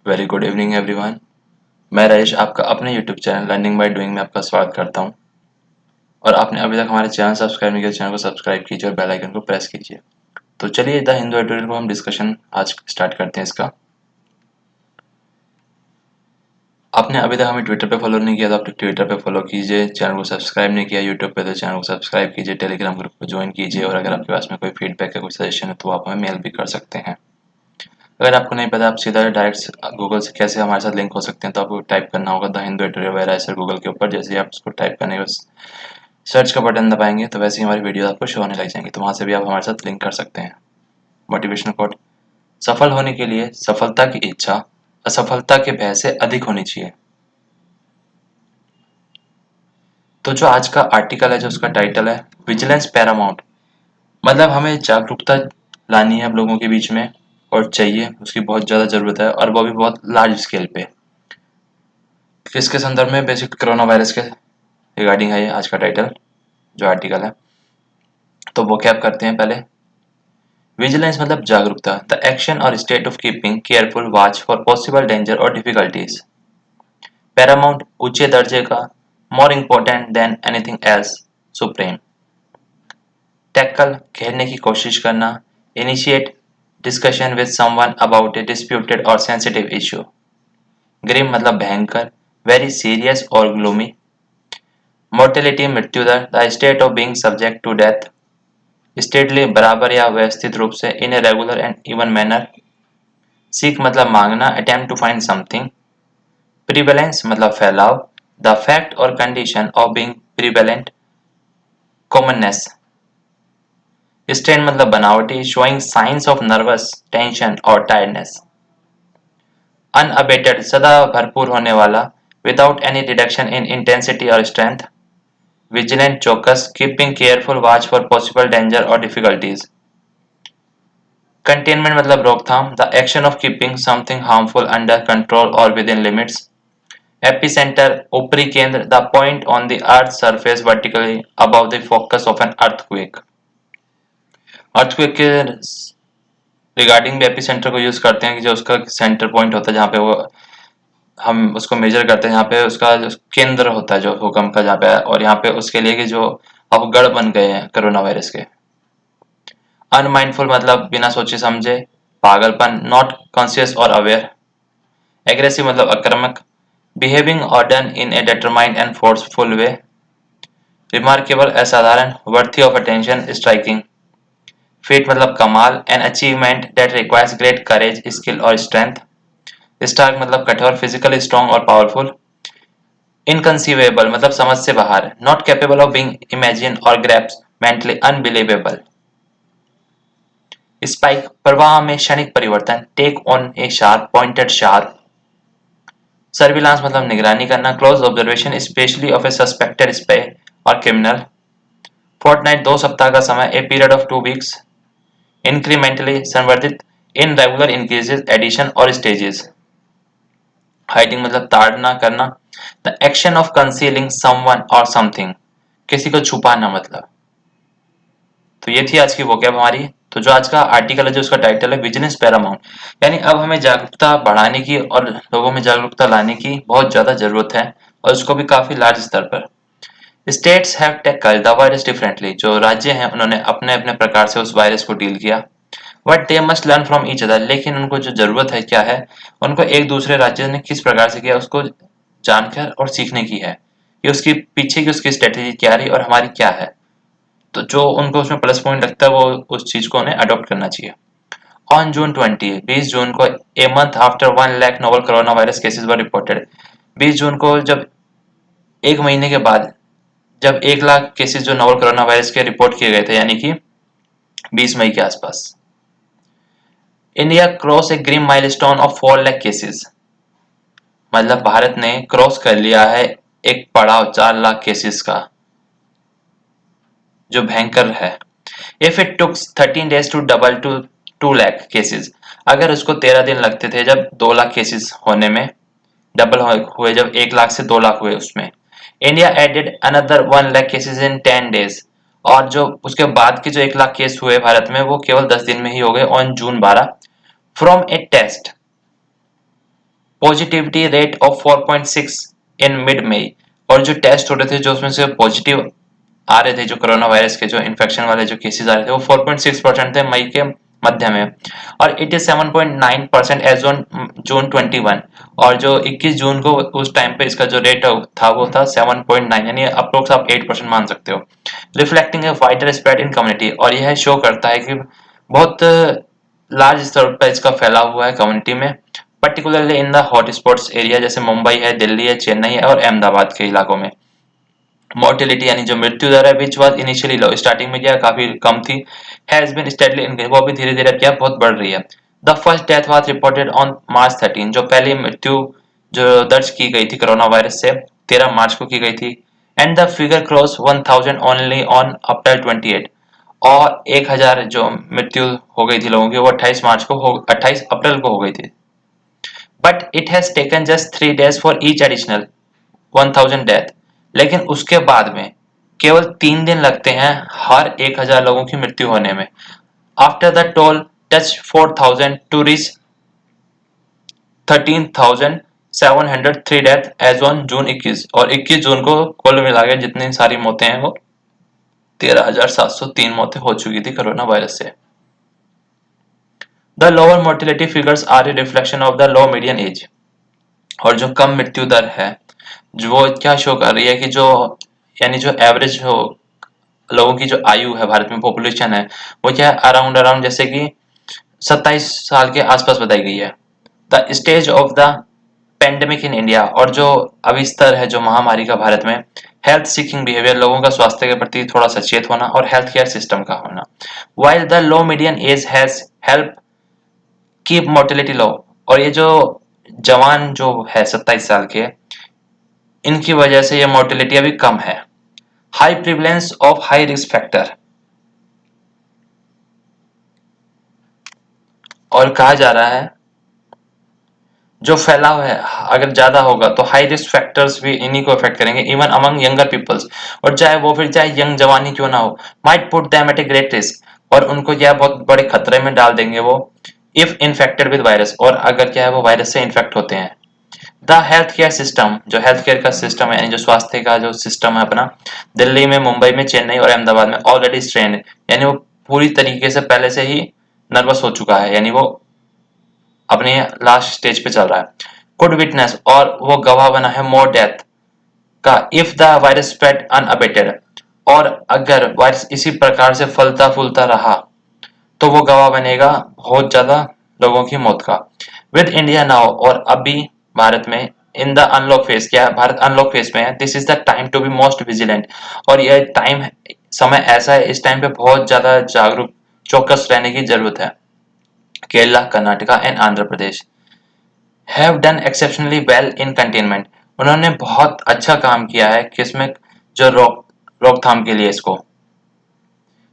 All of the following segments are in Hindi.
Very good evening everyone. मैं रईश आपका अपने YouTube channel learning by doing में आपका स्वागत करता हूं। और आपने अभी तक हमारे चैनल सब्सक्राइब नहीं किया, चैनल को सब्सक्राइब कीजिए और बेल आइकन को प्रेस कीजिए। तो चलिए द हिंदू एडिटोरियल को हम डिस्कशन आज स्टार्ट करते हैं इसका। आपने अभी तक हमें ट्विटर पे फॉलो नहीं किया तो आप ट्विटर पे फॉलो कीजिए। चैनल को सब्सक्राइब नहीं किया यूट्यूब पे तो चैनल को सब्सक्राइब कीजिए। टेलीग्राम ग्रुप को ज्वाइन कीजिए और अगर आपके पास में कोई फीडबैक है, कोई सजेशन है तो आप हमें मेल भी कर सकते हैं। अगर आपको नहीं पता आप सीधा डायरेक्ट गूगल से कैसे हमारे साथ लिंक हो सकते हैं तो आपको टाइप करना होगा द हिंदू एडिटोरियल वगैरह ऐसे गूगल के ऊपर। जैसे ही आप उसको टाइप करने के सर्च का बटन दबाएंगे तो वैसे ही हमारी वीडियो आपको शो होने लग जाएंगी, तो वहां से भी आप हमारे साथ लिंक कर सकते हैं। मोटिवेशनल कोट, सफल होने के लिए सफलता की इच्छा असफलता के भय से अधिक होनी चाहिए। तो जो आज का आर्टिकल है, जो उसका टाइटल है विजिलेंस पैरामाउंट, मतलब हमें जागरूकता लानी है अब लोगों के बीच में और चाहिए, उसकी बहुत ज़्यादा ज़रूरत है और वो भी बहुत लार्ज स्केल पे। किसके संदर्भ में? बेसिक कोरोना वायरस के रिगार्डिंग है ये आज का टाइटल जो आर्टिकल है। तो वो क्या करते हैं पहले, विजिलेंस मतलब जागरूकता, द एक्शन और state of keeping careful watch for possible danger और डिफिकल्टीज। पैरामाउंट ऊंचे दर्जे का, more important than anything else, supreme. Tackle घेरने की कोशिश करना, initiate discussion with someone about a disputed और सेंसिटिव इशू। ग्रिम मतलब भयंकर, वेरी सीरियस और ग्लूमी। मोर्टेलिटी मृत्यु दर, the state of being subject to death, steadily बराबर या व्यवस्थित रूप से, in a regular and even manner. सीख मतलब मांगना, attempt to find something. Prevalence मतलब फैलाव, द फैक्ट और condition of being prevalent, commonness. Strain मतलब बनावटी, showing signs of nervous tension और टायर्डनेस। अनअबेटेड सदा भरपूर होने वाला, without any reduction in intensity और स्ट्रेंथ। विजिलेंट चौकस, keeping careful watch for possible danger और डिफिकल्टीज। कंटेनमेंट मतलब रोकथाम, the action of keeping something harmful under control और विद इन लिमिट्स। एपिसेंटर ऊपरी केंद्र, the point on the earth surface vertically above the focus of an earthquake. Earthquake के रिगार्डिंग भी एपिसेंटर को यूज करते हैं कि जो उसका सेंटर पॉइंट होता है जहाँ पे वो हम उसको मेजर करते हैं, यहाँ पे उसका जो केंद्र होता है जो भूकंप का जहाँ पे है, और यहाँ पे उसके लिए कि जो अवगढ़ बन गए हैं कोरोना वायरस के। अनमाइंडफुल मतलब बिना सोचे समझे, पागलपन, नॉट कॉन्शियस और अवेयर। एग्रेसिव मतलब आक्रामक, बिहेविंग और done in a determined and forceful way. Remarkable असाधारण, worthy of attention, striking. Feat मतलब कमाल, an achievement that requires great courage, skill और स्ट्रेंथ। स्टार्क मतलब कठोर, फिजिकली स्ट्रॉन्ग और पावरफुल। इनकंसीवेबल मतलब समझ से बाहर, not capable of being imagine और ग्रैप्स, मेंटली अनबिलीवेबल। स्पाइक प्रवाह में क्षणिक परिवर्तन, take on a sharp pointed sharp. Surveillance मतलब निगरानी करना, close observation specially of a suspected spy और क्रिमिनल। फोर्टनाइट 2 सप्ताह का समय, a period of 2 weeks. Incrementally संवर्धित, इन रेगुलर इंक्रीजेस, एडिशन और स्टेजेस। हाइडिंग मतलब ताड़ना करना, the action of concealing someone और समथिंग, किसी को छुपाना मतलब। तो ये थी आज की वोकैब हमारी। तो जो आज का आर्टिकल है, जो उसका टाइटल है विजिलेंस पैरामाउंट, यानी अब हमें जागरूकता बढ़ाने की और लोगों में जागरूकता लाने की बहुत ज्यादा जरूरत है, और उसको भी काफी लार्ज स्तर पर। States have tackled the virus differently, जो राज्य हैं उन्होंने अपने अपने प्रकार से उस वायरस को डील किया। But they must learn from each other, लेकिन उनको जो जरूरत है क्या है, उनको एक दूसरे राज्य ने किस प्रकार से किया उसको जानकर और सीखने की है कि उसकी पीछे की उसकी स्ट्रेटेजी क्या रही और हमारी क्या है। तो जो उनको उसमें प्लस पॉइंट लगता है वो उस चीज को उन्हें अडॉप्ट करना चाहिए। ऑन जून 20 को, a month after 1 lakh novel corona virus cases were reported, 20 जून को जब 1 महीने के बाद जब 1 लाख केसेस जो नोवल कोरोना वायरस के रिपोर्ट किए गए थे, यानी कि 20 मई के आसपास। India cross A green milestone of 4 lakh cases, मतलब भारत ने क्रॉस कर लिया है एक पड़ाव 4 लाख केसेस का, जो भयंकर है। If it took 13 days to double to 2 lakh cases, अगर उसको 13 दिन लगते थे जब 2 लाख केसेस होने में, डबल हुए जब 1 लाख से 2 लाख हुए उसमें। India added another 1 lakh cases in 10 days, और जो उसके बाद के जो 1 लाख केस हुए भारत में वो केवल 10 दिन में ही हो गए on June 12, from a test positivity rate of 4.6 in mid May, और जो टेस्ट हो रहे थे जो उसमें से पॉजिटिव आ रहे थे, जो कोरोना वायरस के जो इन्फेक्शन वाले जो केसेस आ रहे थे वो 4.6% थे मई के मध्य में, और 87.9% एज ऑन जून 21, और जो 21 जून को उस टाइम पे इसका जो रेट था वो था 7.9, यानी अप्रोक्स आप 8% मान सकते हो, reflecting a wider spread in community. और यह शो करता है कि बहुत लार्ज स्तर पर इसका फैलाव हुआ है कम्युनिटी में, particularly in the hot spots area जैसे मुंबई है, दिल्ली है, चेन्नई है और अहमदाबाद के इलाकों में। मोर्टिलिटी यानी जो मृत्यु दर है which was initially low, starting में क्या काफी कम थी, हैज बीन स्टेडली इंक्रीज, वो भी धीरे धीरे क्या बहुत बढ़ रही है। The first death was reported on March 13, जो पहली मृत्यु जो दर्ज की गई थी कोरोना वायरस से 13 मार्च को की गई थी, and the figure cross 1000 only on April 28, और 1000 जो मृत्यु हो गई थी लोगों की वो 28 अप्रैल को हो गई थी। But it has taken just 3 days for each additional 1000 death, लेकिन उसके बाद में केवल 3 दिन लगते हैं हर 1000 लोगों की मृत्यु होने में। After the toll touch 4000 to reach 13,703 death as on June 21, और 21 जून को कुल मिला के जितनी सारी मौतें हैं वो 13,703 मौतें हो चुकी थी कोरोना वायरस से। The lower mortality figures are a reflection of the low median age, और जो कम मृत्यु दर है जो वो क्या शो कर रही है कि जो यानी जो एवरेज हो लोगों की जो आयु है भारत में पॉपुलेशन है वो क्या अराउंड अराउंड जैसे कि 27 साल के आसपास बताई गई है। The stage of the pandemic in India, और जो अभी स्तर है जो महामारी का भारत में, हेल्थ सीकिंग बिहेवियर, लोगों का स्वास्थ्य के प्रति थोड़ा सचेत होना और हेल्थ केयर सिस्टम का होना, while the low median age has help keep mortality low, और ये जो जवान जो है 27 साल के, इनकी वजह से ये मोर्टिलिटी अभी कम है। High prevalence of high risk factor, और कहा जा रहा है जो फैलाव है अगर ज्यादा होगा तो हाई रिस्क फैक्टर्स भी इन्हीं को अफेक्ट करेंगे, इवन अमंग यंगर पीपल्स, और चाहे वो फिर चाहे यंग जवान ही क्यों ना हो, might put them at a great risk, और उनको क्या बहुत बड़े खतरे में डाल देंगे वो, इफ इन्फेक्टेड विद वायरस, और अगर क्या है वो वायरस से इन्फेक्ट होते हैं। द हेल्थ केयर सिस्टम, जो हेल्थ केयर का सिस्टम है यानी जो स्वास्थ्य का जो सिस्टम है अपना, दिल्ली में, मुंबई में, चेन्नई और अहमदाबाद में ऑलरेडी स्ट्रेन, यानी वो पूरी तरीके से पहले से ही नर्वस हो चुका है, यानी वो अपने लास्ट स्टेज पे चल रहा है। कुड विटनेस, और वो गवाह बना है मोर डेथ का, if the virus spread unabated, और अगर वायरस इसी प्रकार से फलता फूलता रहा तो वो गवाह बनेगा बहुत ज्यादा लोगों की मौत का। विद इंडिया नाउ, और अभी भारत में, इन द अनलॉक फेज, क्या भारत अनलॉक फेज में है, this is the time to be most vigilant, और यह टाइम समय ऐसा है इस टाइम पे बहुत ज्यादा जागरूक चौकस रहने की जरूरत है। Kerala, Karnataka and Andhra Pradesh have done exceptionally well in containment, उन्होंने बहुत अच्छा काम किया है किसमें, जो रोकथाम के लिए इसको।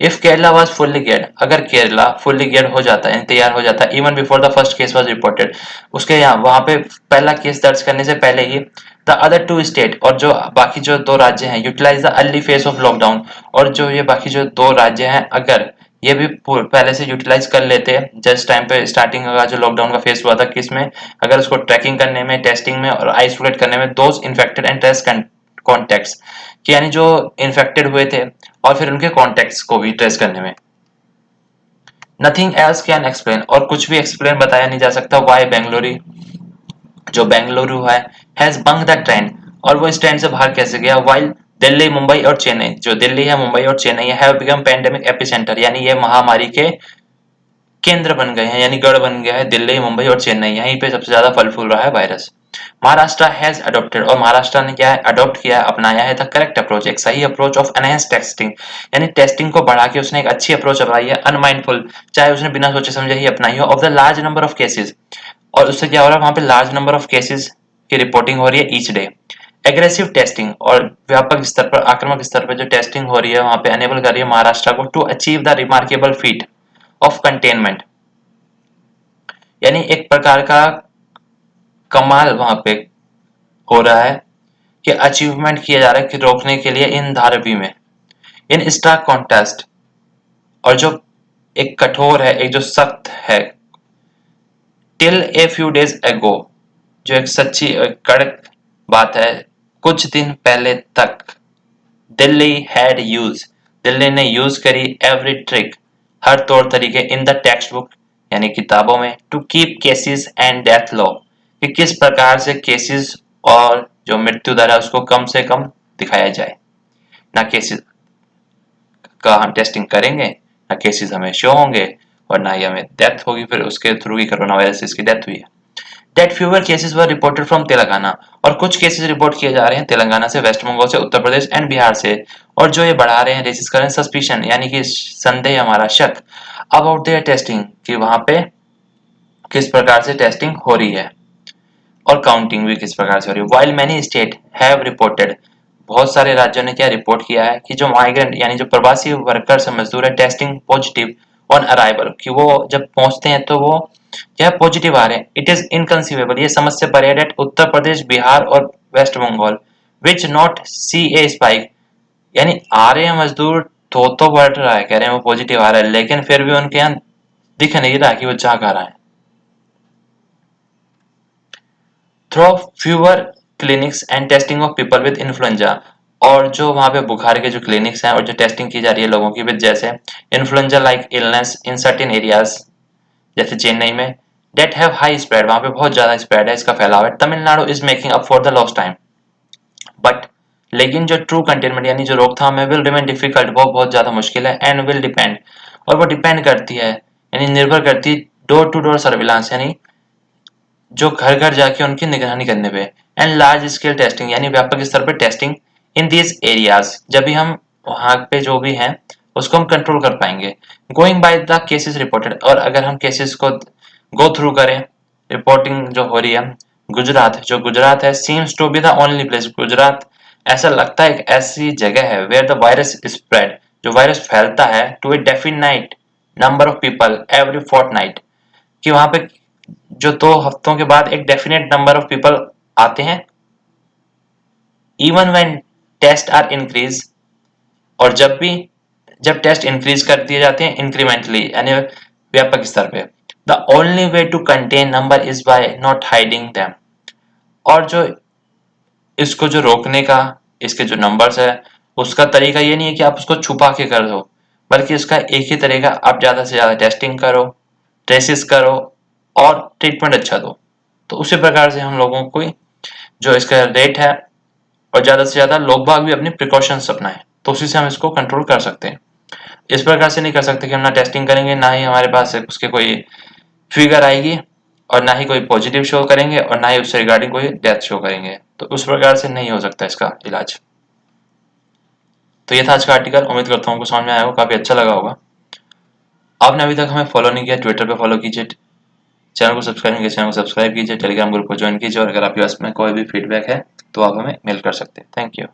If Kerala was fully geared, अगर केरला फुल्ली गियर्ड हो जाता है, तैयार हो जाता है, even before the first case was reported, उसके यहाँ वहां पे पहला केस दर्ज करने से पहले ही, द अदर टू स्टेट, और जो बाकी जो 2 राज्य हैं, utilise the early phase of lockdown, और जो ये बाकी जो 2 राज्य हैं अगर ये भी पहले से यूटिलाइज कर लेते जस्ट टाइम पे स्टार्टिंग का जो लॉकडाउन का फेस हुआ था किसमें, अगर उसको ट्रैकिंग करने में, टेस्टिंग में और आइसोलेट करने में, those infected and trace contacts, कि यानी जो इन्फेक्टेड हुए थे और फिर उनके कॉन्टेक्ट्स को भी ट्रेस करने में। नथिंग एल्स कैन एक्सप्लेन, और कुछ भी एक्सप्लेन बताया नहीं जा सकता वाई बेंगलुरु, जो बेंगलुरु है, हैज बंक द ट्रेंड, और वो इस ट्रेंड से बाहर कैसे गया, वाइल दिल्ली, मुंबई और चेन्नई, जो दिल्ली है, मुंबई और Chennai have become pandemic epicentre, यानी ये महामारी के केंद्र बन गए हैं, यानी गढ़ बन गया है दिल्ली, मुंबई और चेन्नई, यहीं पे सबसे ज्यादा फल फूल रहा है वायरस। महाराष्ट्र हैज अडॉप्टेड, और महाराष्ट्र ने क्या है अडॉप्ट किया है, अपनाया है द करेक्ट अप्रोच, एक सही अप्रोच ऑफ एनहेंस टेस्टिंग, यानी टेस्टिंग को बढ़ा के उसने एक अच्छी अप्रोच अपनाई है, अनमाइंडफुल, चाहे उसने बिना सोचे समझे ही अपनाई हो, of the large number of cases, और उससे क्या हो रहा है वहां पे लार्ज नंबर ऑफ केसेस की रिपोर्टिंग हो रही है ईच डे। एग्रेसिव टेस्टिंग, और व्यापक स्तर पर, आक्रामक स्तर पर जो टेस्टिंग हो रही है वहां पे एनेबल कर रही है महाराष्ट्र को to achieve the remarkable feat of containment, यानी एक प्रकार का कमाल वहां पे हो रहा है कि अचीवमेंट किया जा रहा है कि रोकने के लिए इन धारावी में, इन स्टार्क कॉन्टेस्ट, और जो एक कठोर है, एक जो सख्त है, टिल ए फ्यू डेज एगो, जो एक सच्ची एक कड़क बात है, कुछ दिन पहले तक दिल्ली ने यूज करी एवरी ट्रिक, हर तौर तरीके इन द टेक्स्ट बुक यानी किताबों में, to keep cases and death low, कि किस प्रकार से केसेस और जो मृत्यु दर है उसको कम से कम दिखाया जाए। ना केसेस का हम टेस्टिंग करेंगे, ना केसेस हमें शो होंगे, और ना ही हमें डेथ होगी फिर उसके थ्रू ही कोरोना वायरस इसकी डेथ हुई है। That fewer cases were reported from Telangana, और कुछ केसेस रिपोर्ट किए जा रहे हैं तेलंगाना से, वेस्ट बंगाल से, उत्तर प्रदेश एंड बिहार से, और जो ये बढ़ा रहे हैं रेसिस कर रहे हैं सस्पिशन यानी कि संदेह, हमारा शक अबाउट देयर टेस्टिंग, कि वहां पे किस प्रकार से टेस्टिंग हो रही है और काउंटिंग भी किस प्रकार से हो रही है। While many state have reported, बहुत सारे राज्यों ने क्या रिपोर्ट किया है कि जो माइग्रेंट यानी जो प्रवासी वर्कर से मजदूर है टेस्टिंग पॉजिटिव ऑन अराइवल, कि वो जब पहुंचते हैं तो वो क्या पॉजिटिव आ रहे हैं। इट इज इनकंसीवेबल, ये समझ से परे है, उत्तर प्रदेश, बिहार और West Bengal which not see a spike, यानी आ रहे हैं मजदूर तो बढ़ रहा है, कह रहे हैं वो पॉजिटिव आ रहा है, लेकिन फिर भी उनके यहाँ दिख नहीं रहा कि वो जा कर रहा है। Through fewer clinics and testing of people with influenza, और जो वहां पे बुखार के जो क्लिनिक्स हैं और जो टेस्टिंग की जा रही है लोगों की विद जैसे influenza like illness in certain areas, जैसे चेन्नई में, डेट हैव हाई स्प्रेड, वहां पे बहुत ज्यादा स्प्रेड है, इसका फैलाव है। Tamil Nadu is making up for the lost time, but लेकिन जो ट्रू कंटेनमेंट यानी जो रोकथाम है विल रिमेन डिफिकल्ट, वो बहुत ज्यादा मुश्किल है, एंड विल डिपेंड, और वो डिपेंड करती है यानी निर्भर करती है डोर टू डोर सर्विलांस, यानी जो घर घर जाके उनकी निगरानी करने पे, एंड लार्ज स्केल टेस्टिंग यानी व्यापक स्तर पर टेस्टिंग इन दीज एरियाज, जब भी हम वहां पे जो भी हैं उसको हम कंट्रोल कर पाएंगे। Going by the cases reported, और अगर हम केसेस को गो थ्रू करें, रिपोर्टिंग जो हो रही है, गुजरात है seems to be the only place, Gujarat ऐसा लगता है एक ऐसी जगह है वेयर द वायरस स्प्रेड, जो वायरस फैलता है to a definite number of people every fortnight, कि वहां पे जो 2 हफ्तों के बाद एक डेफिनेट नंबर ऑफ पीपल आते हैं, even when test are increase, और जब टेस्ट इंक्रीज कर दिए जाते हैं इंक्रीमेंटली यानी व्यापक स्तर पे, the only way to contain number is by not hiding them, और जो इसको जो रोकने का इसके जो नंबर्स है उसका तरीका ये नहीं है कि आप उसको छुपा के कर दो, बल्कि इसका एक ही तरीका, आप ज्यादा से ज्यादा टेस्टिंग करो, ट्रेसिस करो और ट्रीटमेंट अच्छा दो। तो उसी प्रकार से हम लोगों को जो इसका रेट है, और ज्यादा से ज्यादा लोग बाग भी अपनी प्रिकॉशंस अपनाएं, तो उसी से हम इसको कंट्रोल कर सकते हैं। इस प्रकार से नहीं कर सकते कि हम ना टेस्टिंग करेंगे, ना ही हमारे पास उसके कोई फिगर आएगी, और ना ही कोई पॉजिटिव शो करेंगे, और ना ही उससे रिगार्डिंग कोई डेथ शो करेंगे, तो उस प्रकार से नहीं हो सकता इसका इलाज। तो ये था आज का आर्टिकल, उम्मीद करता हूँ आपको समझ में आया होगा, काफी अच्छा लगा होगा। आपने अभी तक हमें फॉलो नहीं किया, ट्विटर पे फॉलो कीजिए, चैनल को सब्सक्राइब नहीं किया चैनल को सब्सक्राइब कीजिए, टेलीग्राम ग्रुप को ज्वाइन कीजिए, और अगर आपके पास में कोई भी फीडबैक है तो आप हमें मेल कर सकते हैं। Thank you.